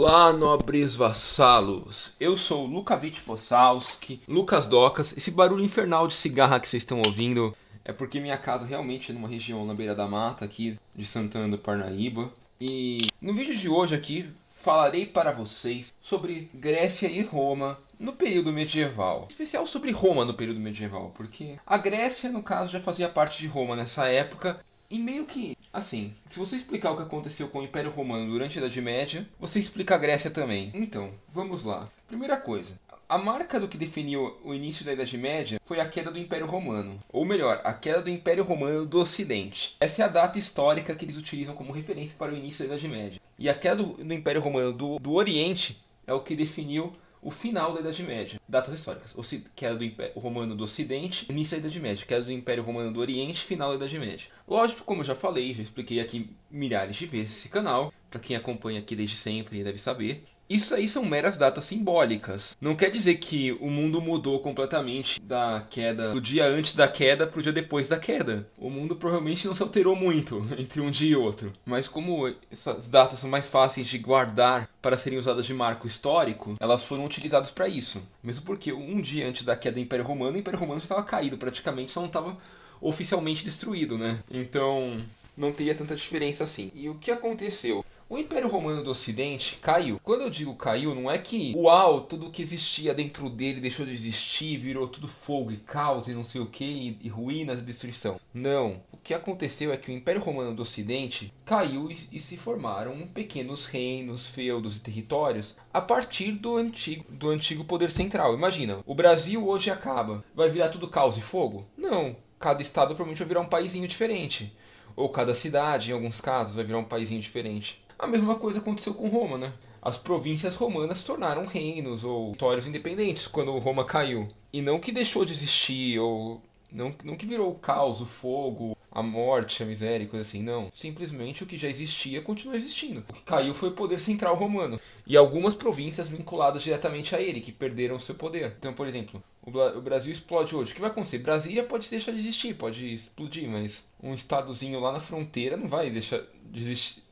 Olá, nobres vassalos. Eu sou o Lukavich Possalski, Lucas Docas. Esse barulho infernal de cigarra que vocês estão ouvindo é porque minha casa realmente é numa região na beira da mata aqui de Santana do Parnaíba. E no vídeo de hoje aqui falarei para vocês sobre Grécia e Roma no período medieval. Em especial sobre Roma no período medieval, porque a Grécia, no caso, já fazia parte de Roma nessa época. E meio que, assim, se você explicar o que aconteceu com o Império Romano durante a Idade Média, você explica a Grécia também. Então, vamos lá. Primeira coisa, a marca do que definiu o início da Idade Média foi a queda do Império Romano. Ou melhor, a queda do Império Romano do Ocidente. Essa é a data histórica que eles utilizam como referência para o início da Idade Média. E a queda do Império Romano do Oriente é o que definiu o final da Idade Média. Datas históricas. Queda do Império Romano do Ocidente, início da Idade Média. Queda do Império Romano do Oriente, final da Idade Média. Lógico, como eu já falei, já expliquei aqui milhares de vezes esse canal. Para quem acompanha aqui desde sempre deve saber. Isso aí são meras datas simbólicas. Não quer dizer que o mundo mudou completamente da queda, do dia antes da queda para o dia depois da queda. O mundo provavelmente não se alterou muito entre um dia e outro. Mas como essas datas são mais fáceis de guardar para serem usadas de marco histórico, elas foram utilizadas para isso. Mesmo porque um dia antes da queda do Império Romano, o Império Romano já estava caído praticamente, só não estava oficialmente destruído, né? Então não teria tanta diferença assim. E o que aconteceu? O Império Romano do Ocidente caiu. Quando eu digo caiu, não é que uau, tudo que existia dentro dele deixou de existir, virou tudo fogo e caos e não sei o que, e ruínas e destruição. Não. O que aconteceu é que o Império Romano do Ocidente caiu e se formaram pequenos reinos, feudos e territórios a partir do antigo poder central. Imagina, o Brasil hoje acaba. Vai virar tudo caos e fogo? Não. Cada estado provavelmente vai virar um paizinho diferente. Ou cada cidade, em alguns casos, vai virar um paizinho diferente. A mesma coisa aconteceu com Roma, né? As províncias romanas se tornaram reinos ou territórios independentes quando Roma caiu. E não que deixou de existir, ou não que virou o caos, o fogo, a morte, a miséria e coisa assim, não. Simplesmente o que já existia continua existindo. O que caiu foi o poder central romano. E algumas províncias vinculadas diretamente a ele, que perderam seu poder. Então, por exemplo, o Brasil explode hoje. O que vai acontecer? Brasília pode deixar de existir, pode explodir, mas um estadozinho lá na fronteira não vai deixar de existir.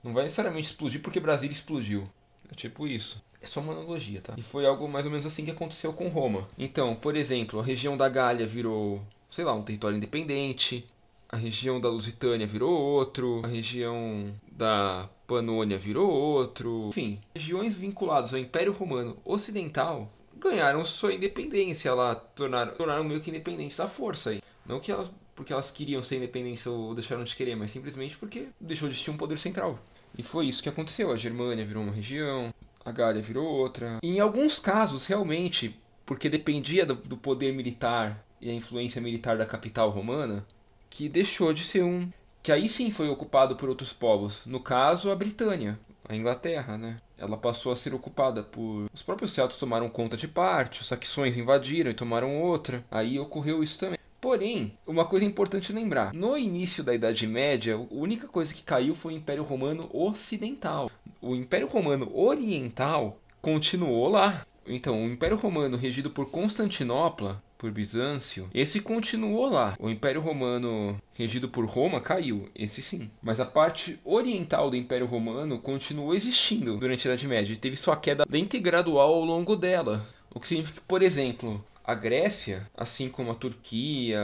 Não vai necessariamente explodir porque Brasília explodiu. É tipo isso. É só uma analogia, tá? E foi algo mais ou menos assim que aconteceu com Roma. Então, por exemplo, a região da Gália virou, sei lá, um território independente. A região da Lusitânia virou outro. A região da Panônia virou outro. Enfim, regiões vinculadas ao Império Romano Ocidental ganharam sua independência lá. Tornaram meio que independentes à força aí. Não que porque elas queriam ser independentes ou deixaram de querer, mas simplesmente porque deixou de existir um poder central. E foi isso que aconteceu. A Germânia virou uma região, a Gália virou outra. E em alguns casos, realmente, porque dependia do poder militar e a influência militar da capital romana, que deixou de ser um... que aí sim foi ocupado por outros povos. No caso, a Britânia, a Inglaterra, né? Ela passou a ser ocupada por... Os próprios celtos tomaram conta de parte, os saxões invadiram e tomaram outra. Aí ocorreu isso também. Porém, uma coisa importante lembrar, no início da Idade Média, a única coisa que caiu foi o Império Romano Ocidental. O Império Romano Oriental continuou lá. Então, o Império Romano regido por Constantinopla, por Bizâncio, esse continuou lá. O Império Romano regido por Roma caiu, esse sim. Mas a parte oriental do Império Romano continuou existindo durante a Idade Média e teve sua queda lenta e gradual ao longo dela. O que significa que, por exemplo, a Grécia, assim como a Turquia,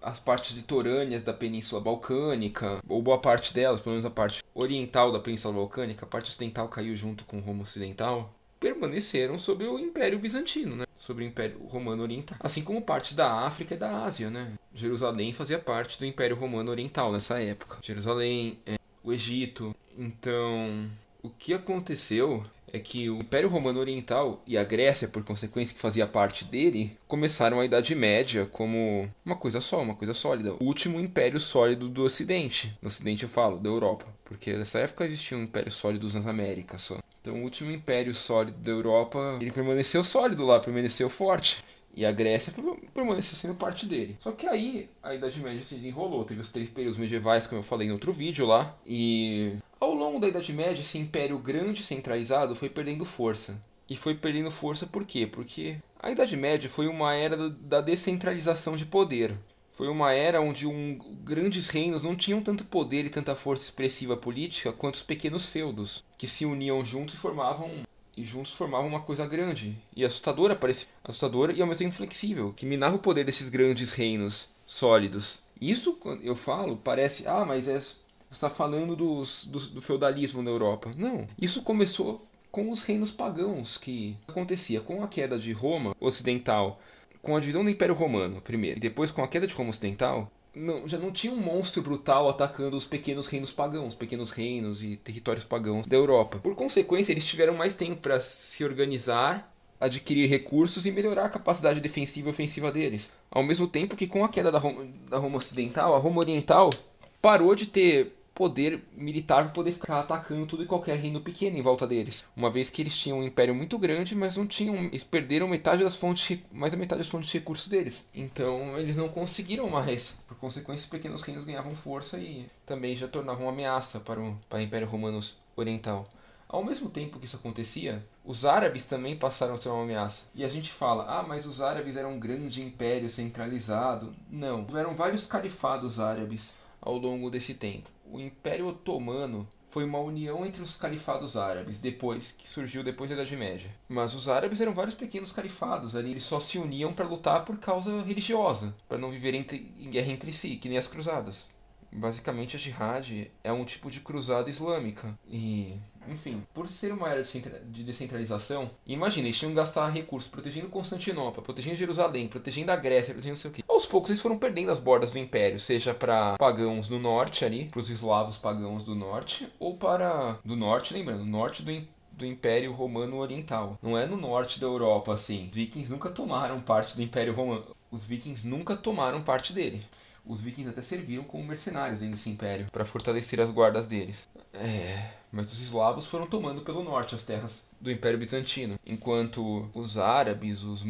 as partes litorâneas da Península Balcânica, ou boa parte delas, pelo menos a parte oriental da Península Balcânica, a parte ocidental caiu junto com o Roma Ocidental, permaneceram sob o Império Bizantino, né? Sobre o Império Romano Oriental. Assim como partes da África e da Ásia, né? Jerusalém fazia parte do Império Romano Oriental nessa época. Jerusalém, o Egito. Então, o que aconteceu é que o Império Romano Oriental e a Grécia, por consequência que fazia parte dele, começaram a Idade Média como uma coisa só, uma coisa sólida. O último império sólido do Ocidente. No Ocidente eu falo, da Europa. Porque nessa época existia um império sólido nas Américas só. Então o último império sólido da Europa, ele permaneceu sólido lá, permaneceu forte. E a Grécia permaneceu sendo parte dele. Só que aí a Idade Média se desenrolou. Teve os 3 períodos medievais, como eu falei em outro vídeo lá. E ao longo da Idade Média, esse império grande centralizado foi perdendo força. E foi perdendo força por quê? Porque a Idade Média foi uma era da descentralização de poder. Foi uma era onde grandes reinos não tinham tanto poder e tanta força expressiva política quanto os pequenos feudos, que se uniam juntos e juntos formavam uma coisa grande e assustadora, assustadora e ao mesmo tempo flexível, que minava o poder desses grandes reinos sólidos. Isso, quando eu falo, parece, mas você está falando do feudalismo na Europa. Não, isso começou com os reinos pagãos, que acontecia com a queda de Roma ocidental, com a divisão do Império Romano, primeiro, e depois com a queda de Roma ocidental. Já não tinha um monstro brutal atacando os pequenos reinos pagãos, pequenos reinos e territórios pagãos da Europa. Por consequência, eles tiveram mais tempo para se organizar, adquirir recursos e melhorar a capacidade defensiva e ofensiva deles. Ao mesmo tempo que com a queda da Roma ocidental, a Roma oriental parou de ter poder militar para poder ficar atacando tudo e qualquer reino pequeno em volta deles. Uma vez que eles tinham um império muito grande, mas não tinham, eles perderam mais da metade das fontes de recursos deles. Então eles não conseguiram mais. Por consequência, os pequenos reinos ganhavam força e também já tornavam uma ameaça para o Império Romano Oriental. Ao mesmo tempo que isso acontecia, os árabes também passaram a ser uma ameaça. E a gente fala, mas os árabes eram um grande império centralizado. Não, houveram vários califados árabes ao longo desse tempo. O Império Otomano foi uma união entre os califados árabes, que surgiu depois da Idade Média. Mas os árabes eram vários pequenos califados, ali eles só se uniam para lutar por causa religiosa, para não viverem em guerra entre si, que nem as cruzadas. Basicamente a jihad é um tipo de cruzada islâmica. E, enfim, por ser uma era de descentralização, imagina, eles tinham que gastar recursos protegendo Constantinopla, protegendo Jerusalém, protegendo a Grécia, protegendo não sei o quê. Aos poucos eles foram perdendo as bordas do império, seja para pagãos do norte ali, para os eslavos pagãos do norte, ou para do norte, lembrando, norte do Império Romano Oriental. Não é no norte da Europa, assim. Os vikings nunca tomaram parte do Império Romano. Os vikings nunca tomaram parte dele. Os vikings até serviram como mercenários dentro desse império, para fortalecer as guardas deles. Mas os eslavos foram tomando pelo norte as terras do Império Bizantino, enquanto os árabes, os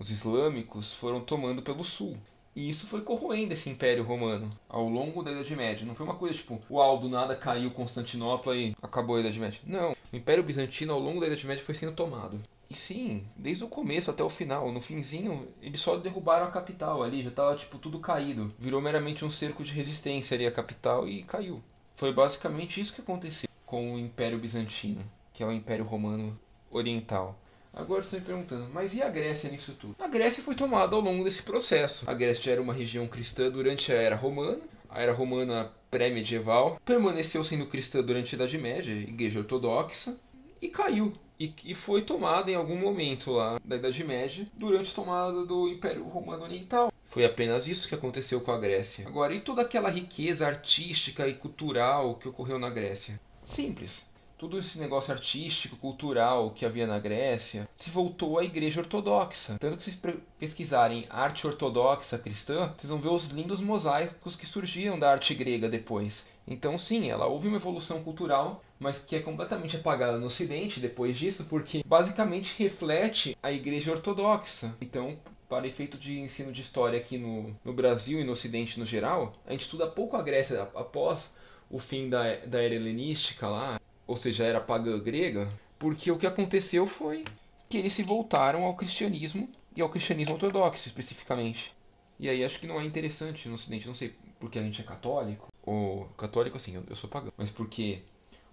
islâmicos, foram tomando pelo sul. E isso foi corroendo esse Império Romano ao longo da Idade Média. Não foi uma coisa tipo, do nada caiu Constantinopla e acabou a Idade Média. Não, o Império Bizantino ao longo da Idade Média foi sendo tomado. E sim, desde o começo até o final, no finzinho, eles só derrubaram a capital ali, já tava tudo caído. Virou meramente um cerco de resistência ali a capital e caiu. Foi basicamente isso que aconteceu com o Império Bizantino, que é o Império Romano Oriental. Agora você me perguntando, mas e a Grécia nisso tudo? A Grécia foi tomada ao longo desse processo. A Grécia já era uma região cristã durante a Era Romana. A Era Romana pré-medieval permaneceu sendo cristã durante a Idade Média, Igreja Ortodoxa, e caiu. E foi tomada em algum momento lá da Idade Média, durante a tomada do Império Romano Oriental. Foi apenas isso que aconteceu com a Grécia. Agora, e toda aquela riqueza artística e cultural que ocorreu na Grécia? Simples. Todo esse negócio artístico, cultural que havia na Grécia se voltou à Igreja Ortodoxa. Tanto que se vocês pesquisarem arte ortodoxa cristã, vocês vão ver os lindos mosaicos que surgiram da arte grega depois. Então sim, houve uma evolução cultural, mas que é completamente apagada no Ocidente depois disso, porque basicamente reflete a Igreja Ortodoxa. Então, para efeito de ensino de história aqui no Brasil e no Ocidente no geral, a gente estuda pouco a Grécia após o fim da era helenística lá, ou seja, a era pagã grega, porque o que aconteceu foi que eles se voltaram ao cristianismo e ao cristianismo ortodoxo especificamente. E aí acho que não é interessante no Ocidente, não sei porque a gente é católico, ou católico assim, eu sou pagão, mas porque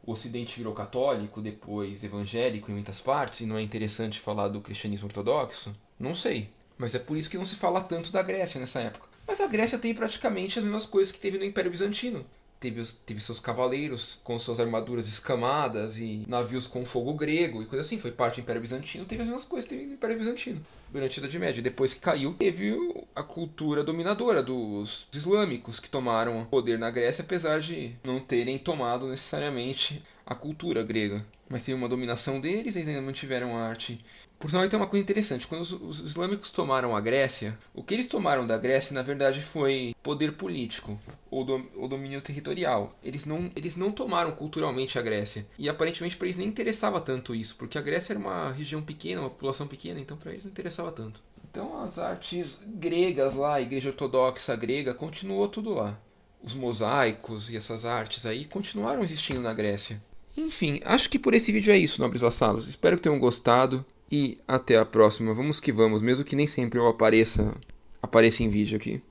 o Ocidente virou católico, depois evangélico em muitas partes, e não é interessante falar do cristianismo ortodoxo? Não sei, mas é por isso que não se fala tanto da Grécia nessa época. Mas a Grécia tem praticamente as mesmas coisas que teve no Império Bizantino. Teve seus cavaleiros com suas armaduras escamadas e navios com fogo grego e coisa assim. Foi parte do Império Bizantino, teve as mesmas coisas que teve no Império Bizantino durante a Idade Média. Depois que caiu, teve a cultura dominadora dos islâmicos que tomaram o poder na Grécia, apesar de não terem tomado necessariamente a cultura grega. Mas teve uma dominação deles, eles ainda mantiveram a arte. Por sinal, tem uma coisa interessante. Quando os islâmicos tomaram a Grécia, o que eles tomaram da Grécia, na verdade, foi poder político ou domínio territorial. Eles não tomaram culturalmente a Grécia. E aparentemente para eles nem interessava tanto isso, porque a Grécia era uma região pequena, uma população pequena, então para eles não interessava tanto. Então as artes gregas lá, a Igreja Ortodoxa grega, continuou tudo lá. Os mosaicos e essas artes aí continuaram existindo na Grécia. Enfim, acho que por esse vídeo é isso, nobres vassalos. Espero que tenham gostado e até a próxima. Vamos que vamos, mesmo que nem sempre eu apareça em vídeo aqui.